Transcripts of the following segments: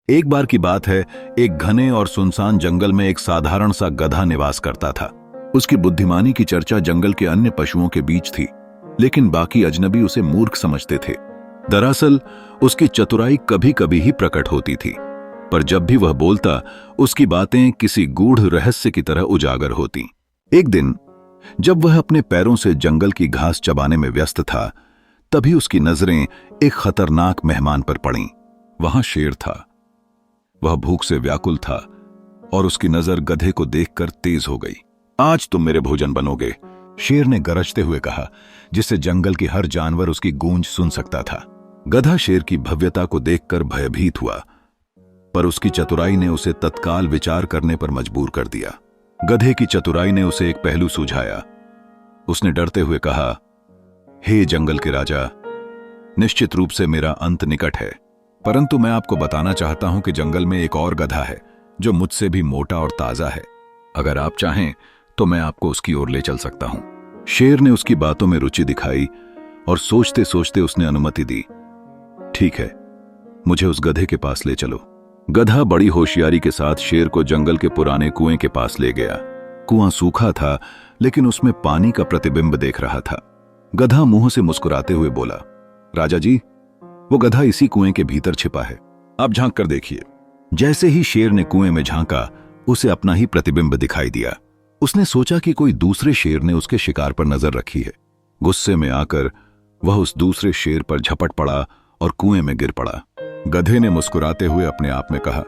एक बार की बात है, एक घने और सुनसान जंगल में एक साधारण सा गधा निवास करता था। उसकी बुद्धिमानी की चर्चा जंगल के अन्य पशुओं के बीच थी, लेकिन बाकी अजनबी उसे मूर्ख समझते थे। दरअसल उसकी चतुराई कभी कभी ही प्रकट होती थी, पर जब भी वह बोलता, उसकी बातें किसी गूढ़ रहस्य की तरह उजागर होती। एक दिन जब वह अपने पैरों से जंगल की घास चबाने में व्यस्त था, तभी उसकी नजरें एक खतरनाक मेहमान पर पड़ीं। वहां शेर था। वह भूख से व्याकुल था और उसकी नजर गधे को देखकर तेज हो गई। आज तुम मेरे भोजन बनोगे, शेर ने गरजते हुए कहा, जिससे जंगल की हर जानवर उसकी गूंज सुन सकता था। गधा शेर की भव्यता को देखकर भयभीत हुआ, पर उसकी चतुराई ने उसे तत्काल विचार करने पर मजबूर कर दिया। गधे की चतुराई ने उसे एक पहलू सुझाया। उसने डरते हुए कहा, हे जंगल के राजा, निश्चित रूप से मेरा अंत निकट है, परंतु मैं आपको बताना चाहता हूं कि जंगल में एक और गधा है जो मुझसे भी मोटा और ताजा है। अगर आप चाहें तो मैं आपको उसकी ओर ले चल सकता हूं। शेर ने उसकी बातों में रुचि दिखाई और सोचते सोचते उसने अनुमति दी। ठीक है, मुझे उस गधे के पास ले चलो। गधा बड़ी होशियारी के साथ शेर को जंगल के पुराने कुएं के पास ले गया। कुआं सूखा था, लेकिन उसमें पानी का प्रतिबिंब देख रहा था। गधा मुंह से मुस्कुराते हुए बोला, राजा जी, वो गधा इसी कुएं के भीतर छिपा है, आप झांक कर देखिए। जैसे ही शेर ने कुएं में झांका, उसे अपना ही प्रतिबिंब दिखाई दिया। उसने सोचा कि कोई दूसरे शेर ने उसके शिकार पर नजर रखी है। गुस्से में आकर वह उस दूसरे शेर पर झपट पड़ा और कुएं में गिर पड़ा। गधे ने मुस्कुराते हुए अपने आप में कहा,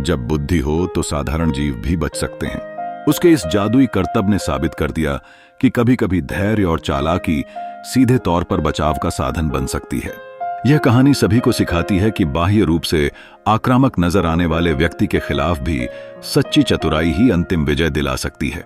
जब बुद्धि हो तो साधारण जीव भी बच सकते हैं। उसके इस जादुई करतब ने साबित कर दिया कि कभी कभी धैर्य और चालाकी सीधे तौर पर बचाव का साधन बन सकती है। यह कहानी सभी को सिखाती है कि बाह्य रूप से आक्रामक नजर आने वाले व्यक्ति के खिलाफ भी सच्ची चतुराई ही अंतिम विजय दिला सकती है।